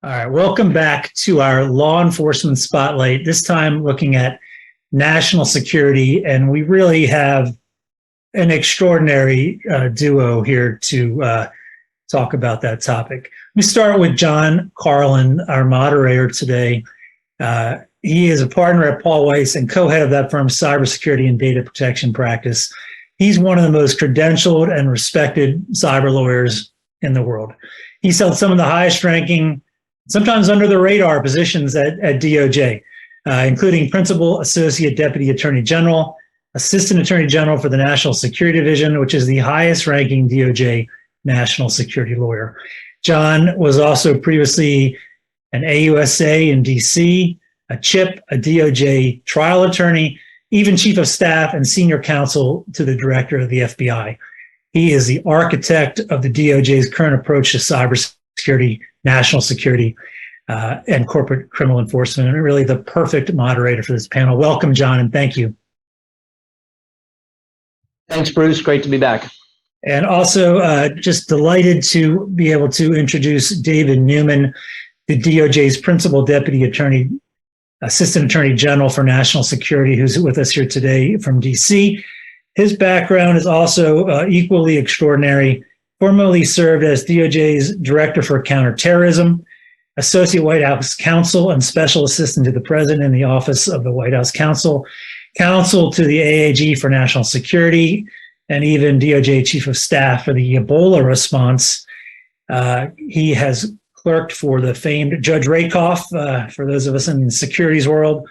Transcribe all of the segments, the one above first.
All right, welcome back to our law enforcement spotlight, this time looking at national security. And we really have an extraordinary duo here to talk about that topic. We start with John Carlin, our moderator today. He is a partner at Paul Weiss and co-head of that firm's cybersecurity and data protection practice. He's one of the most credentialed and respected cyber lawyers in the world. He's held some of the highest ranking, sometimes under the radar positions at DOJ, including Principal Associate Deputy Attorney General, Assistant Attorney General for the National Security Division, which is the highest ranking DOJ national security lawyer. John was also previously an AUSA in DC, a CHIP, a DOJ trial attorney, even chief of staff and senior counsel to the director of the FBI. He is the architect of the DOJ's current approach to cybersecurity, national security, and corporate criminal enforcement, and really the perfect moderator for this panel. Welcome, John, and thank you. Thanks, Bruce. Great to be back. And also just delighted to be able to introduce David Newman, the DOJ's Principal Deputy Attorney, Assistant Attorney General for National Security, who's with us here today from DC. His background is also equally extraordinary. Formerly served as DOJ's Director for Counterterrorism, Associate White House Counsel and Special Assistant to the President in the Office of the White House Counsel, Counsel to the AAG for National Security, and even DOJ Chief of Staff for the Ebola response. He has clerked for the famed Judge Rakoff, for those of us in the securities world,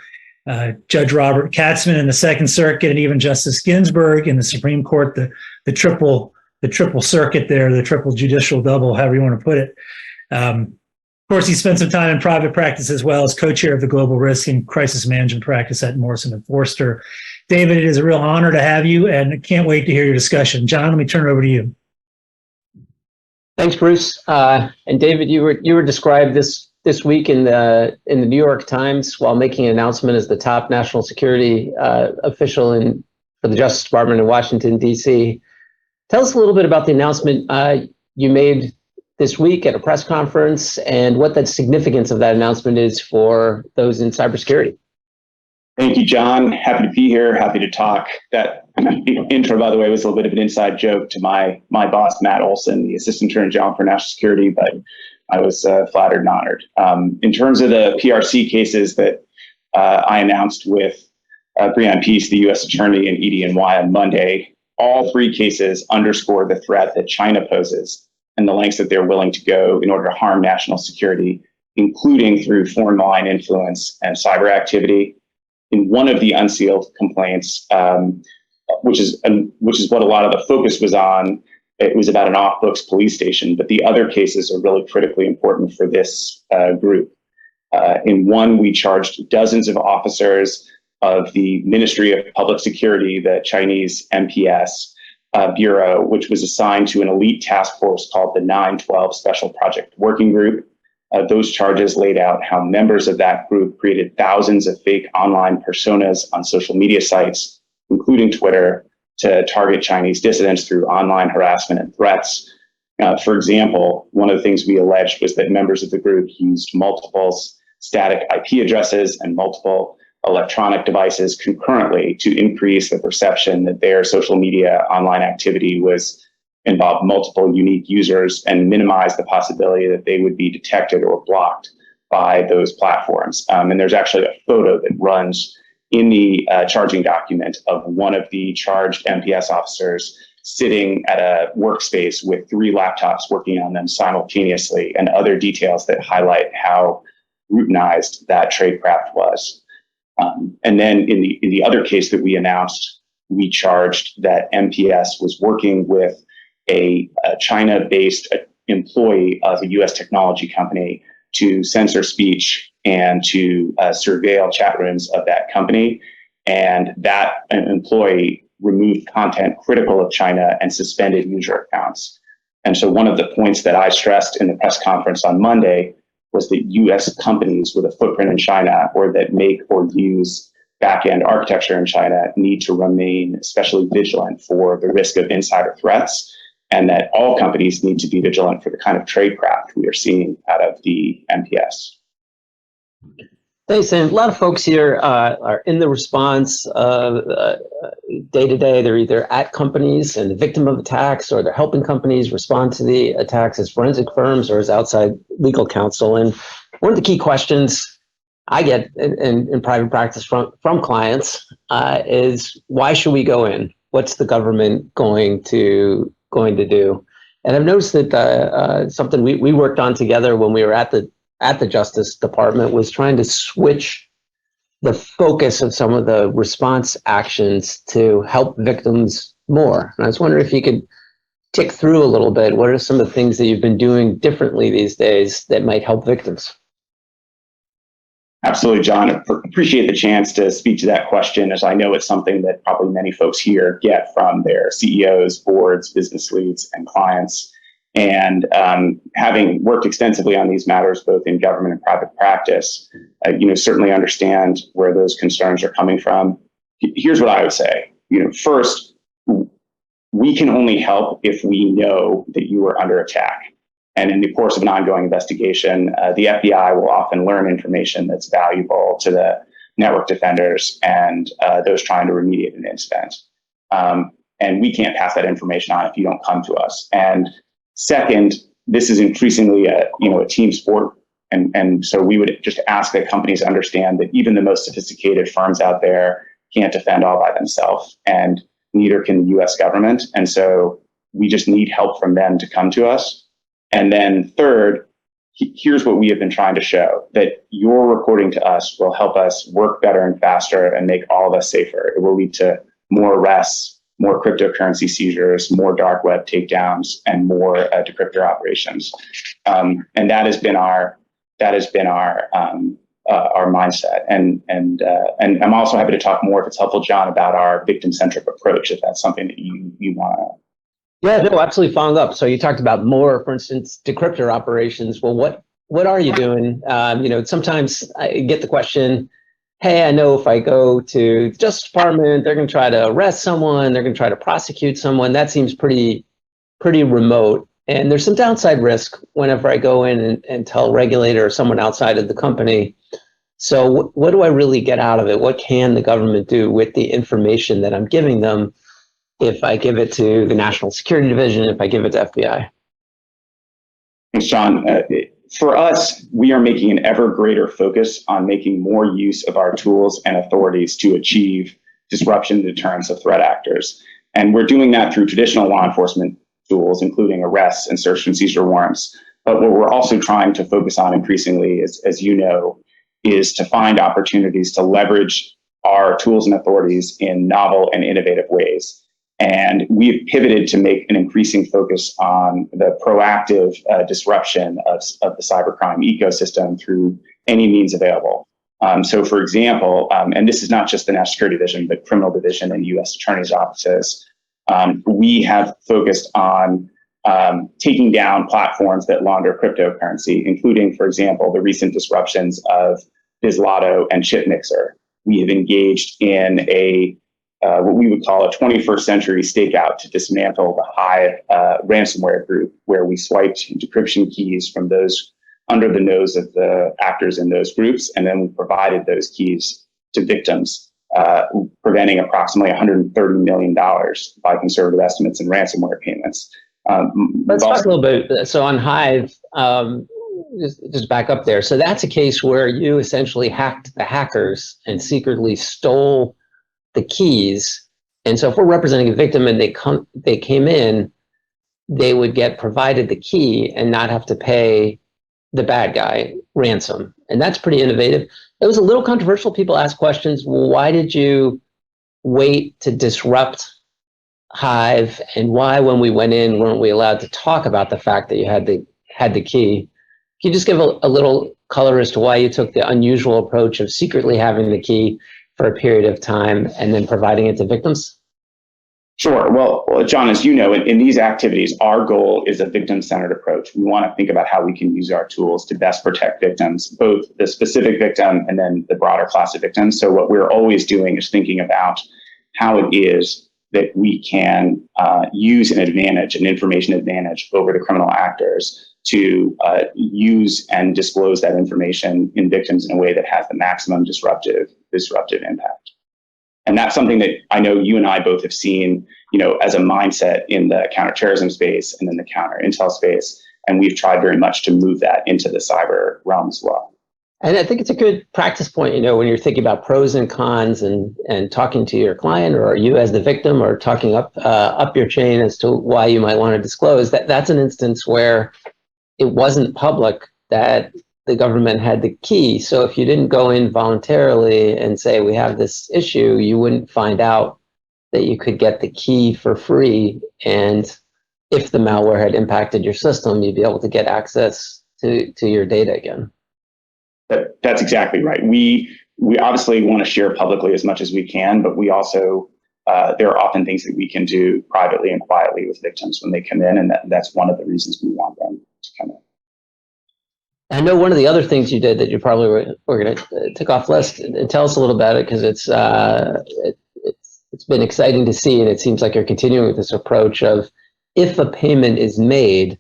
Judge Robert Katzmann in the Second Circuit, and even Justice Ginsburg in the Supreme Court, the triple circuit there, the triple judicial double, however you want to put it. Of course, he spent some time in private practice as well as co-chair of the Global Risk and Crisis Management practice at Morrison & Foerster. David, it is a real honor to have you, and I can't wait to hear your discussion. John, let me turn it over to you. Thanks, Bruce. And David, you were described this week in the New York Times while making an announcement as the top national security official for the Justice Department in Washington, D.C. Tell us a little bit about the announcement you made this week at a press conference and what the significance of that announcement is for those in cybersecurity. Thank you, John. Happy to be here. Happy to talk. That intro, by the way, was a little bit of an inside joke to my boss, Matt Olson, the Assistant Attorney General for National Security, but I was flattered and honored. In terms of the PRC cases that I announced with Breanne Peace, the U.S. Attorney, and EDNY on Monday, all three cases underscore the threat that China poses and the lengths that they're willing to go in order to harm national security, including through foreign malign influence and cyber activity. In one of the unsealed complaints, which is what a lot of the focus was on, it was about an off-books police station, but the other cases are really critically important for this group. In one, we charged dozens of officers of the Ministry of Public Security, the Chinese MPS bureau, which was assigned to an elite task force called the 912 Special Project Working Group. Those charges laid out how members of that group created thousands of fake online personas on social media sites, including Twitter, to target Chinese dissidents through online harassment and threats. For example, one of the things we alleged was that members of the group used multiple static IP addresses and multiple electronic devices concurrently to increase the perception that their social media online activity involved multiple unique users and minimize the possibility that they would be detected or blocked by those platforms. And there's actually a photo that runs in the charging document of one of the charged MPS officers sitting at a workspace with 3 laptops working on them simultaneously, and other details that highlight how routinized that tradecraft was. And then in the other case that we announced, we charged that MPS was working with a China-based employee of a U.S. technology company to censor speech and to surveil chat rooms of that company. And that employee removed content critical of China and suspended user accounts. And so one of the points that I stressed in the press conference on Monday was that U.S. companies with a footprint in China or that make or use back-end architecture in China need to remain especially vigilant for the risk of insider threats. and that all companies need to be vigilant for the kind of tradecraft we are seeing out of the NPS. Thanks. And a lot of folks here are in the response day to day. They're either at companies and the victim of attacks, or they're helping companies respond to the attacks as forensic firms or as outside legal counsel. And one of the key questions I get in private practice from clients is, why should we go in? What's the government going to do? And I've noticed that something we worked on together when we were at the Justice Department was trying to switch the focus of some of the response actions to help victims more. And I was wondering if you could tick through a little bit. What are some of the things that you've been doing differently these days that might help victims? Absolutely, John. I appreciate the chance to speak to that question, as I know it's something that probably many folks here get from their CEOs, boards, business leads, and clients. And having worked extensively on these matters, both in government and private practice, certainly understand where those concerns are coming from. Here's what I would say. First, we can only help if we know that you are under attack. And in the course of an ongoing investigation, the FBI will often learn information that's valuable to the network defenders and those trying to remediate an incident. And we can't pass that information on if you don't come to us. And second, this is increasingly a team sport. And so we would just ask that companies understand that even the most sophisticated firms out there can't defend all by themselves, and neither can the US government. And so we just need help from them to come to us. And then third, here's what we have been trying to show, that your reporting to us will help us work better and faster and make all of us safer. It will lead to more arrests, more cryptocurrency seizures, more dark web takedowns, and more decryptor operations. And that has been our mindset. And I'm also happy to talk more, if it's helpful, John, about our victim-centric approach, if that's something that you want to. Yeah, no, absolutely. Following up. So you talked about more, for instance, decryptor operations. Well, what are you doing? Sometimes I get the question, hey, I know if I go to the Justice Department, they're going to try to arrest someone, they're going to try to prosecute someone. That seems pretty remote. And there's some downside risk whenever I go in and tell a regulator or someone outside of the company. So what do I really get out of it? What can the government do with the information that I'm giving them if I give it to the National Security Division, if I give it to FBI? Thanks, John. For us, we are making an ever greater focus on making more use of our tools and authorities to achieve disruption and deterrence of threat actors. And we're doing that through traditional law enforcement tools, including arrests and search and seizure warrants. But what we're also trying to focus on increasingly, as you know, is to find opportunities to leverage our tools and authorities in novel and innovative ways. And we've pivoted to make an increasing focus on the proactive disruption of the cybercrime ecosystem through any means available. So, for example, and this is not just the National Security Division, but criminal division and U.S. attorneys' offices, we have focused on taking down platforms that launder cryptocurrency, including, for example, the recent disruptions of Bislotto and Chipmixer. We have engaged in what we would call a 21st century stakeout to dismantle the Hive ransomware group, where we swiped decryption keys from those under the nose of the actors in those groups, and then we provided those keys to victims, preventing approximately $130 million by conservative estimates in ransomware payments. Let's talk a little bit. So on Hive, just back up there. So that's a case where you essentially hacked the hackers and secretly stole the keys. And so if we're representing a victim and they came in, they would get provided the key and not have to pay the bad guy ransom. And that's pretty innovative. It was a little controversial. People ask questions. Why did you wait to disrupt Hive? And why, when we went in, weren't we allowed to talk about the fact that you had the key? Can you just give a little color as to why you took the unusual approach of secretly having the key for a period of time and then providing it to victims? Sure. Well, John, as you know, in these activities, our goal is a victim-centered approach. We want to think about how we can use our tools to best protect victims, both the specific victim and then the broader class of victims. So what we're always doing is thinking about how it is that we can use an information advantage over the criminal actors to use and disclose that information in victims in a way that has the maximum disruptive impact. And that's something that I know you and I both have seen, as a mindset in the counterterrorism space and in the counter intel space. And we've tried very much to move that into the cyber realm as well. And I think it's a good practice point, when you're thinking about pros and cons and talking to your client or you as the victim or talking up your chain as to why you might want to disclose, that's an instance where it wasn't public that the government had the key. So if you didn't go in voluntarily and say, we have this issue, you wouldn't find out that you could get the key for free. And if the malware had impacted your system, you'd be able to get access to your data again. That's exactly right. We obviously want to share publicly as much as we can, but we also, there are often things that we can do privately and quietly with victims when they come in, and that's one of the reasons we want them to come in. I know one of the other things you did that you probably were going to tick off list, and tell us a little about it, because it's been exciting to see, and it seems like you're continuing with this approach of, if a payment is made,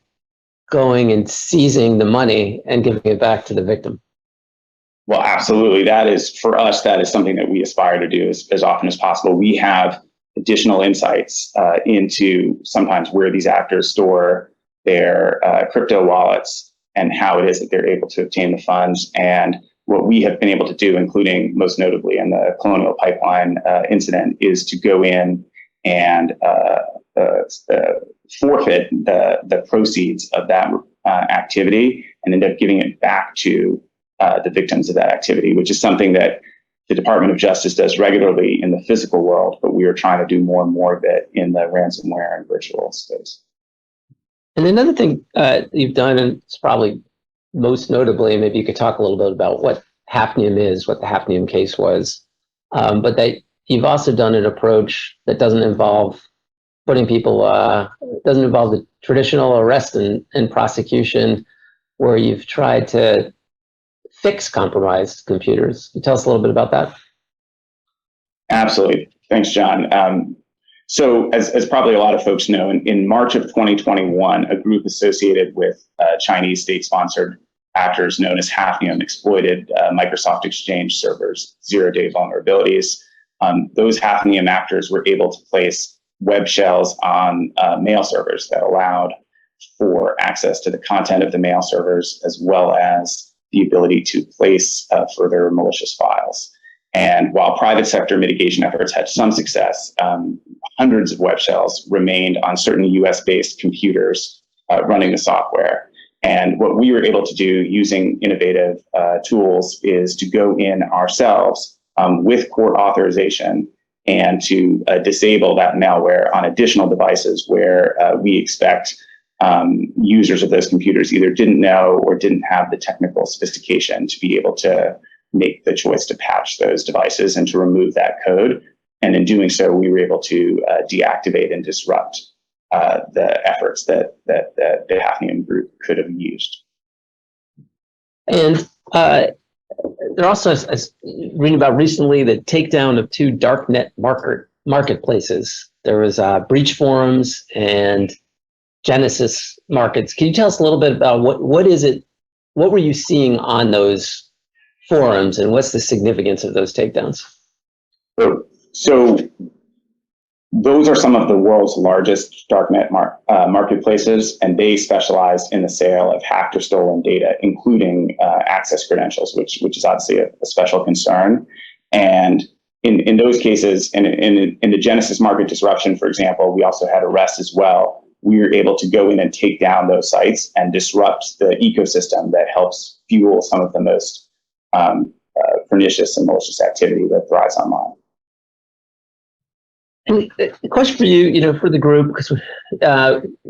going and seizing the money and giving it back to the victim. Well, absolutely. That is, for us, that is something that we aspire to do as often as possible. We have additional insights into sometimes where these actors store their crypto wallets and how it is that they're able to obtain the funds. And what we have been able to do, including most notably in the Colonial Pipeline incident, is to go in and forfeit the proceeds of that activity and end up giving it back to the victims of that activity, which is something that the Department of Justice does regularly in the physical world, but we are trying to do more and more of it in the ransomware and virtual space. And another thing you've done, and it's probably most notably, maybe you could talk a little bit about what Hafnium is, what the Hafnium case was, but that you've also done an approach that doesn't involve putting people, doesn't involve the traditional arrest and prosecution, where you've tried to fix compromised computers. Can you tell us a little bit about that? Absolutely. Thanks, John. So as probably a lot of folks know, in March of 2021, a group associated with Chinese state-sponsored actors known as Hafnium exploited Microsoft Exchange servers' zero-day vulnerabilities. Those Hafnium actors were able to place web shells on mail servers that allowed for access to the content of the mail servers, as well as the ability to place further malicious files. And while private sector mitigation efforts had some success, hundreds of web shells remained on certain US-based computers running the software. And what we were able to do using innovative tools is to go in ourselves with court authorization and to disable that malware on additional devices where we expect users of those computers either didn't know or didn't have the technical sophistication to be able to make the choice to patch those devices and to remove that code. And in doing so, we were able to deactivate and disrupt the efforts that the Hafnium group could have used. And there also, as reading about recently, the takedown of two darknet marketplaces. There was Breach Forums and Genesis Markets. Can you tell us a little bit about what is it? What were you seeing on those forums, and what's the significance of those takedowns? So those are some of the world's largest darknet marketplaces, and they specialize in the sale of hacked or stolen data, including access credentials, which is obviously a special concern. And in those cases, in the Genesis market disruption, for example, we also had arrests as well. We were able to go in and take down those sites and disrupt the ecosystem that helps fuel some of the most pernicious and malicious activity that thrives online. And the question for you, for the group, because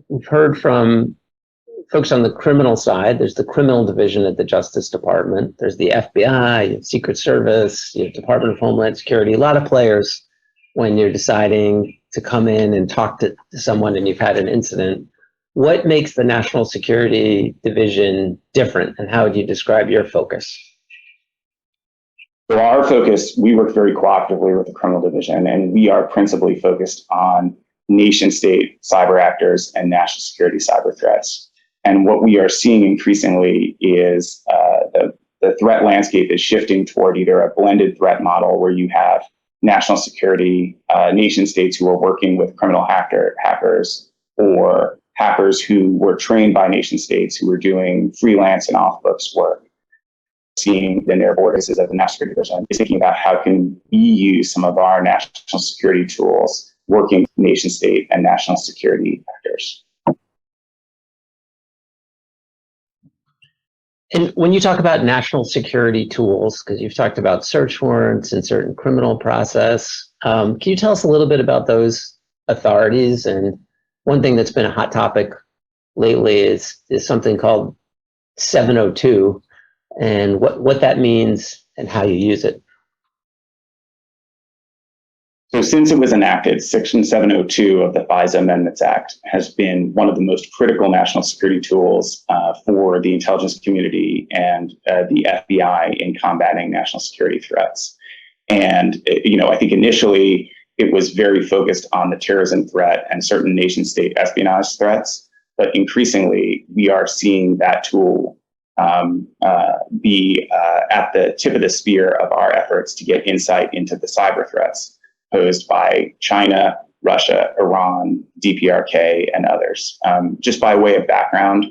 we've heard from folks on the criminal side. There's the criminal division at the Justice Department. There's the FBI, you have Secret Service, you have Department of Homeland Security, a lot of players when you're deciding to come in and talk to someone and you've had an incident. What makes the National Security Division different, and how would you describe your focus? So our focus, we work very cooperatively with the criminal division, and we are principally focused on nation state cyber actors and national security cyber threats. And what we are seeing increasingly is the threat landscape is shifting toward either a blended threat model where you have national security nation states who are working with criminal hackers, or hackers who were trained by nation states who were doing freelance and off-books work. Seeing the near borders of the national security division is thinking about how can we use some of our national security tools working with nation state and national security actors. And when you talk about national security tools, because you've talked about search warrants and certain criminal process, can you tell us a little bit about those authorities? And one thing that's been a hot topic lately is something called 702, and what that means and how you use it. So since it was enacted, Section 702 of the FISA Amendments Act has been one of the most critical national security tools for the intelligence community and the FBI in combating national security threats. And, I think initially it was very focused on the terrorism threat and certain nation state espionage threats, but increasingly we are seeing that tool be at the tip of the spear of our efforts to get insight into the cyber threats posed by China, Russia, Iran, DPRK, and others. Just by way of background,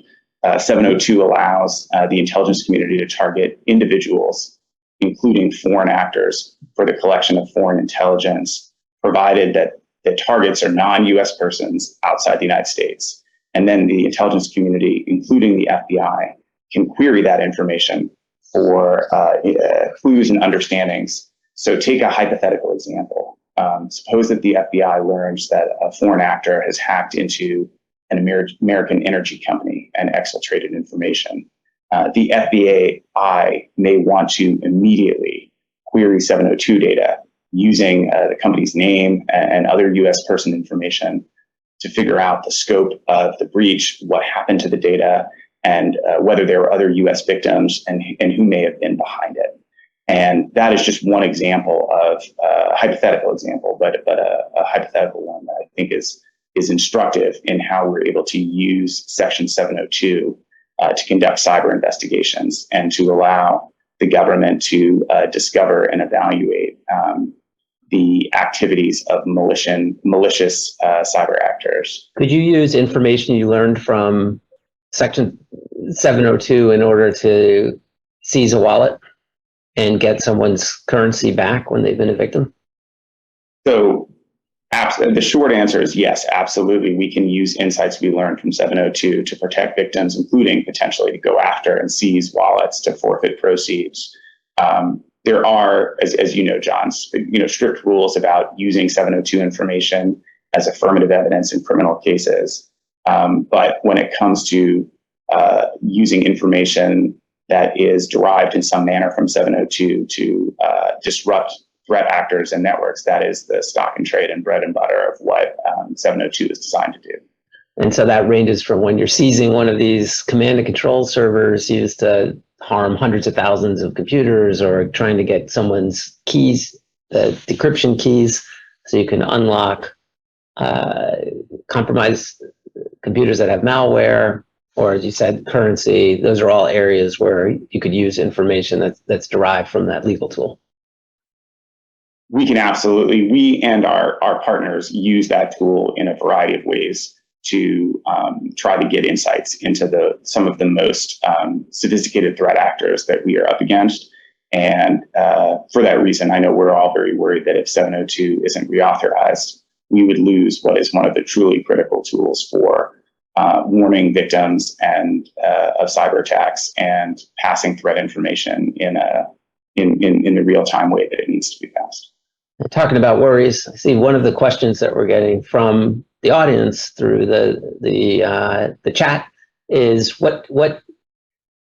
702 allows the intelligence community to target individuals, including foreign actors, for the collection of foreign intelligence, provided that the targets are non-US persons outside the United States. And then the intelligence community, including the FBI, can query that information for clues and understandings. So take a hypothetical example. Suppose that the FBI learns that a foreign actor has hacked into an American energy company and exfiltrated information. The FBI may want to immediately query 702 data using the company's name and other US person information to figure out the scope of the breach, what happened to the data, and whether there were other US victims and who may have been behind it. And that is just one example of a hypothetical example, but a hypothetical one that I think is instructive in how we're able to use Section 702 to conduct cyber investigations and to allow the government to discover and evaluate the activities of malicious cyber actors. Could you use information you learned from Section 702 in order to seize a wallet and get someone's currency back when they've been a victim? So the short answer is yes, absolutely. We can use insights we learned from 702 to protect victims, including potentially to go after and seize wallets to forfeit proceeds. There are, as you know, John, strict rules about using 702 information as affirmative evidence in criminal cases. But when it comes to using information that is derived in some manner from 702 to disrupt threat actors and networks, that is the stock and trade and bread and butter of what 702 is designed to do. And so that ranges from when you're seizing one of these command and control servers used to harm hundreds of thousands of computers, or trying to get someone's keys, the decryption keys, so you can unlock compromised computers that have malware, or as you said, currency. Those are all areas where you could use information that's derived from that legal tool. We can absolutely, we and our partners use that tool in a variety of ways to try to get insights into some of the most sophisticated threat actors that we are up against. And for that reason, I know we're all very worried that if 702 isn't reauthorized, we would lose what is one of the truly critical tools for warning victims and of cyber attacks and passing threat information in the real-time way that it needs to be passed. Talking about worries, I see one of the questions that we're getting from the audience through the chat is what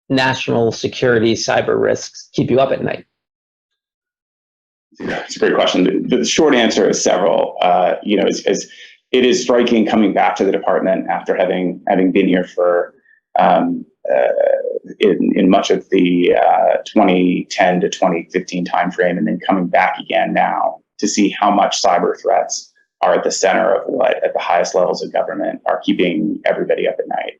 national security cyber risks keep you up at night? It's a great question. The short answer is several. As it is striking coming back to the department after having been here for in much of the 2010 to 2015 timeframe, and then coming back again now to see how much cyber threats are at the center of what, at the highest levels of government, are keeping everybody up at night.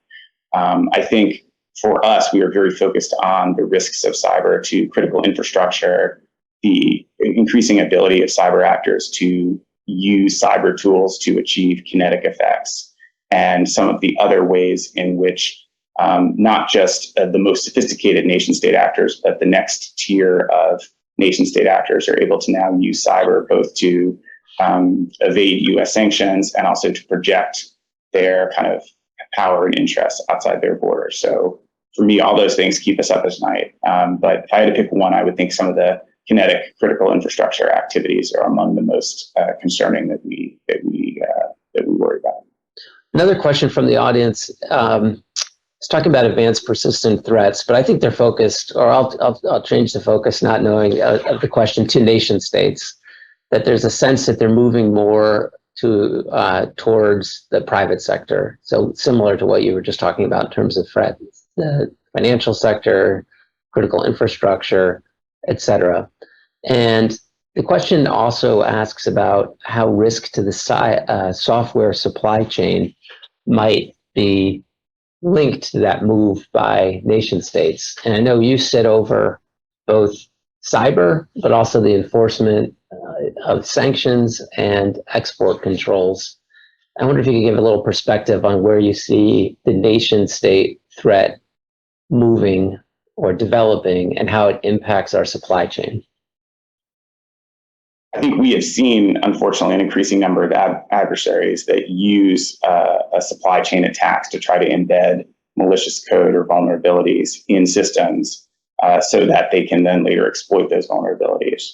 I think for us, we are very focused on the risks of cyber to critical infrastructure, the increasing ability of cyber actors to use cyber tools to achieve kinetic effects, and some of the other ways in which not just the most sophisticated nation state actors, but the next tier of nation state actors are able to now use cyber both to evade US sanctions and also to project their kind of power and interests outside their borders. So for me, all those things keep us up at night. But if I had to pick one, I would think some of the kinetic critical infrastructure activities are among the most concerning that we worry about. Another question from the audience is talking about advanced persistent threats, but I think they're focused, or I'll change the focus, not knowing of the question, to nation states. That there's a sense that they're moving more to towards the private sector. So similar to what you were just talking about in terms of threats, the financial sector, critical infrastructure, et cetera. And the question also asks about how risk to the software supply chain might be linked to that move by nation states. And I know you sit over both cyber, but also the enforcement of sanctions and export controls. I wonder if you could give a little perspective on where you see the nation state threat moving or developing and how it impacts our supply chain. I think we have seen, unfortunately, an increasing number of adversaries that use a supply chain attacks to try to embed malicious code or vulnerabilities in systems so that they can then later exploit those vulnerabilities.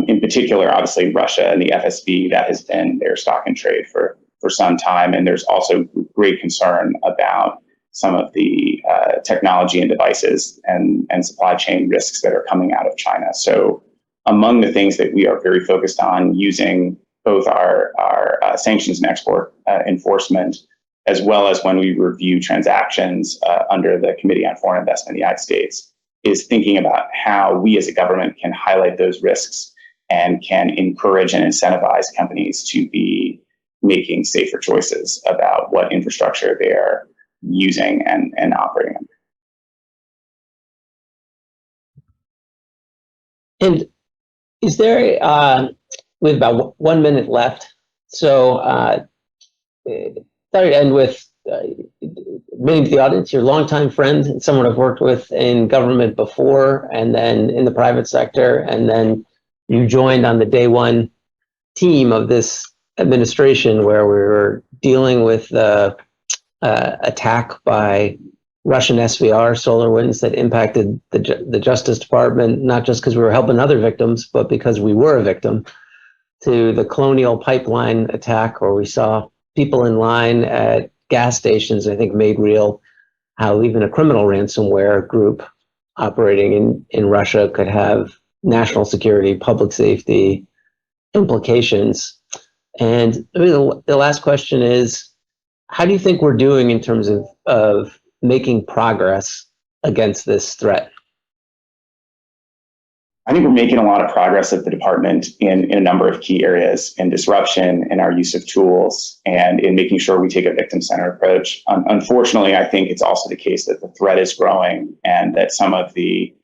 In particular, obviously, Russia and the FSB, that has been their stock in trade for some time. And there's also great concern about some of the technology and devices and supply chain risks that are coming out of China. So among the things that we are very focused on using both our sanctions and export enforcement, as well as when we review transactions under the Committee on Foreign Investment in the United States, is thinking about how we as a government can highlight those risks and can encourage and incentivize companies to be making safer choices about what infrastructure they're using and operating in. And is there, we have about 1 minute left, so I thought I'd end with admitting to the audience, you're a longtime friend and someone I've worked with in government before, and then in the private sector, and then you joined on the day one team of this administration where we were dealing with the attack by Russian SVR SolarWinds that impacted the Justice Department, not just because we were helping other victims, but because we were a victim, to the Colonial Pipeline attack where we saw people in line at gas stations, I think made real how even a criminal ransomware group operating in Russia could have national security, public safety implications. And I mean, the last question is, how do you think we're doing in terms of making progress against this threat? I think we're making a lot of progress at the department in a number of key areas, in disruption, in our use of tools, and in making sure we take a victim-centered approach. Unfortunately, I think it's also the case that the threat is growing and that some of the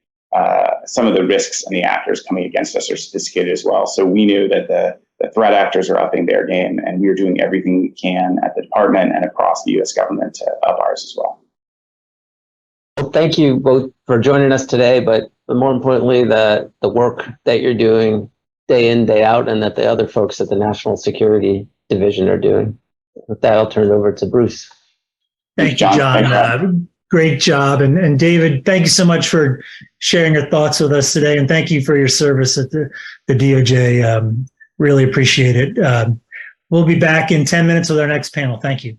risks and the actors coming against us are sophisticated as well. So we knew that the threat actors are upping their game, and we're doing everything we can at the department and across the U.S. government to up ours as well. Well, thank you both for joining us today, but more importantly, the work that you're doing day in, day out, and that the other folks at the National Security Division are doing. With that, I'll turn it over to Bruce. Thank you, John. Great job. And David, thank you so much for sharing your thoughts with us today. And thank you for your service at the DOJ. Really appreciate it. We'll be back in 10 minutes with our next panel. Thank you.